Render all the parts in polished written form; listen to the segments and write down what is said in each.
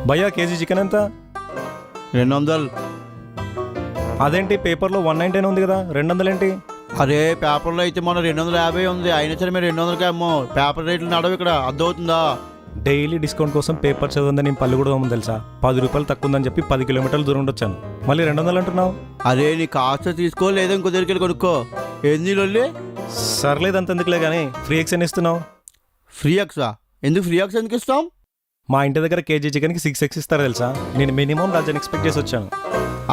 భయ్యా KG chicken ఎంత? 200. అదేంటి పేపర్లో 199 ఉంది కదా, 200 ఏంటి? అరే పేపర్లో అయితే మన 250 ఉంది, అయినా సరే మీరు 200కి అమ్మో. పేపర్ రేట్లు నడవు ఇక్కడ, అర్థమవుతుందా? డైలీ డిస్కౌంట్ కోసం పేపర్ చదవందని నేను పళ్ళు కూడా ఉంది తెలుసా. 10 రూపాయలు తక్కువ ఉందని చెప్పి 10 కిలోమీటర్లు దూరం వచ్చాను, మళ్ళీ 200 అంటున్నావు. అరే నీ కాస్ట్ తీసుకో, లేదా ఇంకో దగ్గరికి వెళ్ళి కొనుక్కో. ఏంది లొల్లి? సర్లేదు అంత ఎందుకులే కానీ ఫ్రీ ఎక్స్ అని ఇస్తున్నావు. ఫ్రీ ఎక్సా? ఎందుకు ఫ్రీ ఎక్స్ ఎందుకు ఇస్తాం? మా ఇంటి దగ్గర కేజీ చికెన్కి 6 ఎక్స్ ఇస్తారు తెలుసా. నేను మినిమం డజన్ ఎక్స్పెక్ట్ చేసి వచ్చాను.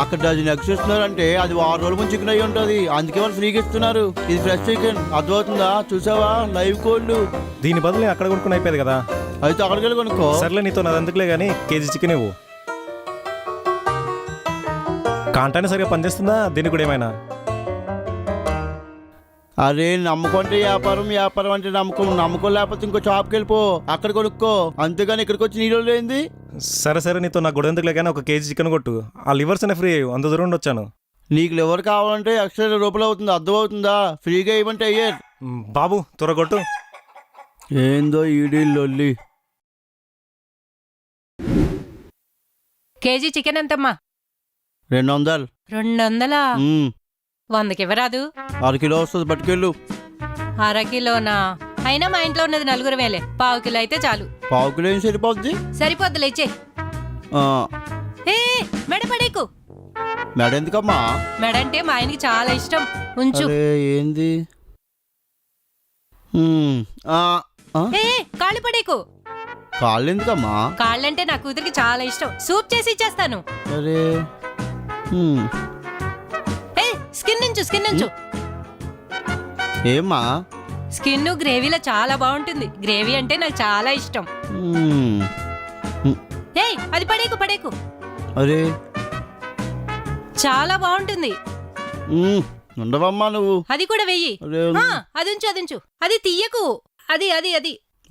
అక్కడ డజన్ ఎక్స్ ఇస్తున్నారంటే అది 6 రోజుల ముందు చికెన్ అయ్యి ఉంటుంది, అందుకే వాళ్ళు ఫ్రీగా ఇస్తున్నారు. ఇది ఫ్రెష్ చికెన్, అర్థమవుతుందా? చూసావా లైవ్ కోళ్ళు. దీని బదులు నేను అక్కడ కొనుక్కుని అయిపోయేది కదా. అయితే అక్కడికి వెళ్ళి కొనుక్కో. సర్లే నీతో నాది ఎందుకులే కానీ కేజీ చికెన్ ఇవ్వు. కాంటానే సరిగా పనిచేస్తుందా దీనికి కూడా ఏమైనా? అరే నమ్మకం అంటే వ్యాపారం, వ్యాపారం అంటే నమ్మకం. నమ్మకం లేకపోతే ఇంకో షాప్కి వెళ్ళిపో, అక్కడ కొనుక్కో. అంతేగాని ఇక్కడికి వచ్చి నీళ్ళు ఏంది? సరే నీతో నాకు గొడవ ఎందుకులే కానీ 1 కేజీ చికెన్ కొట్టు. ఆ లివర్స్ అనే ఫ్రీ అయ్యి, అంత దూరం వచ్చాను. నీకు లివర్ కావాలంటే ఎక్స్ట్రా రూపాయలు అవుతుంది, అర్థమవుతుందా? ఫ్రీగా ఇవ్వంటే అయ్యారు. బాబు త్వర కొట్టు. ఏందో ఈడీ లొల్లి. కేజీ చికెన్ ఎంతమ్మా? 200. 200? 100కి ఇవ్వరాదు? 6 కిలో వస్తుంది, పట్టుకెళ్ళు. 1/2 కిలోనా? అయినా మా ఇంట్లో ఉన్నది 4 వేలే, 1/4 కిలో అయితే చాలు. 1/4 కిలో ఏం సరిపోద్ది? సరిపోద్దులే, ఇచ్చే. మెడ పడేకు. మెడ ఎందుకమ్మా? మెడ అంటే మా ఆయనకి చాలా ఇష్టం, ఉంచు. ఏంది? కాళ్ళు పడేకు. కాళ్ళు ఎందుకమ్మా? కాళ్ళంటే నా కూతురికి చాలా ఇష్టం, సూప్ చేసి ఇచ్చేస్తాను. అరే స్కిన్ నుంచు. ఏమ్మా? స్కిన్ గ్రేవీలో చాలా బాగుంటుంది, గ్రేవీ అంటే నాకు చాలా ఇష్టం. అది పడేకు. అరే చాలా బాగుంటుంది. ఉండవమ్మా నువ్వు. అది కూడా వెయ్యి. అది ఉంచు. అది తీయకు. అది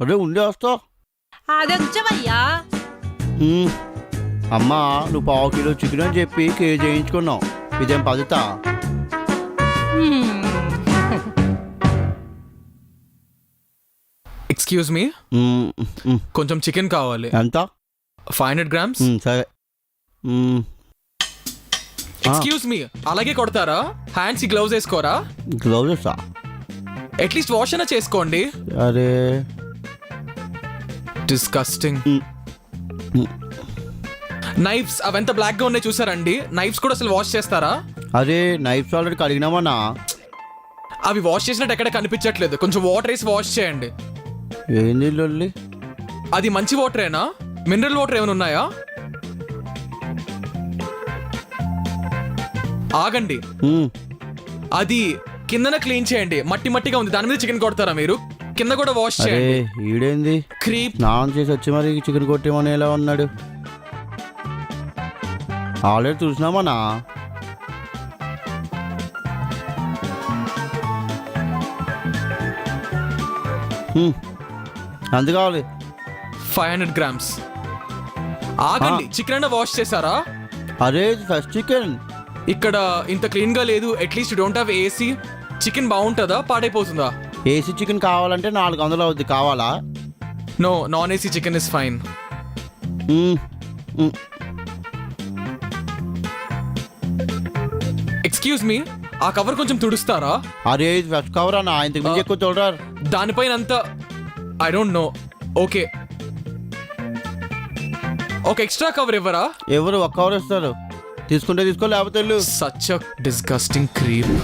అరే ఉండే వస్తా. అది ఉంచవయ్యా. అమ్మా నువ్వు 1/4 కిలో చికెన్ అని చెప్పి కేజీ వేయించుకున్నావు, ఇదేం పద్ధత? ఎక్స్క్యూజ్ మీ, కొంచెం చికెన్ కావాలి. ఎంత? 500 grams. సరే. ఎక్స్క్యూజ్ మీ, అలాగే కొడతారా? హ్యాండ్స్ గ్లౌజ్ వేసుకోరా? గ్లౌజెస్ అట్లీస్ట్ వాష్ అయినా చేసుకోండి. అరే డిస్కస్టింగ్. నైఫ్స్ అవంత బ్లాక్ గా ఉన్నాయి చూసారండి, నైఫ్స్ కూడా అసలు వాష్ చేస్తారా? అరే నైఫ్స్ ఆల్రెడీ కడిగినామన్నా. అవి వాష్ చేసినట్టు ఎక్కడ కనిపించట్లేదు, కొంచెం వాటర్ వేసి వాష్ చేయండి. ఏంది లొల్లి? అది మంచి వాటరేనా? మినరల్ వాటర్ ఏమైనా ఉన్నాయా? ఆగండి, అది కిందన క్లీన్ చేయండి, మట్టిగా ఉంది, దాని మీద చికెన్ కొడతారా మీరు? కింద కూడా వాష్ చేయండి. ఈడేంది క్రీప్. స్నానం చేసి వచ్చి మరి చికెన్ కొట్టేమని ఎలా ఉన్నాడు? ఆల్రెడీ చూసినామన్నా. ఎంత కావాలి? 500 grams. ఆగండి, చికెన్ అయినా వాష్ చేశారా? అరే ఫ్రెష్ చికెన్. ఇక్కడ ఇంత క్లీన్ గా లేదు, at least don't have AC. Chicken బాగుంటుందా పాడైపోతుందా? ఏసీ చికెన్ కావాలంటే 400 అవుద్ది, కావాలా? No, non AC chicken is fine. Excuse me, ఆ కవర్ కొంచెం తుడుస్తారా? అరే ఫ్రెష్ కవర్ అన్న, ఇంతకు మించి ఎక్కువ చూడరా. దానిపైన అంతా ఐ డోంట్ నో. ఓకే, ఒక ఎక్స్ట్రా కవర్ ఇవ్వరా? ఎవరు? 1 కవర్ ఇస్తారు, తీసుకుంటే తీసుకో, లేకపోతే సచ్ అ డిస్గస్టింగ్ క్రీప్.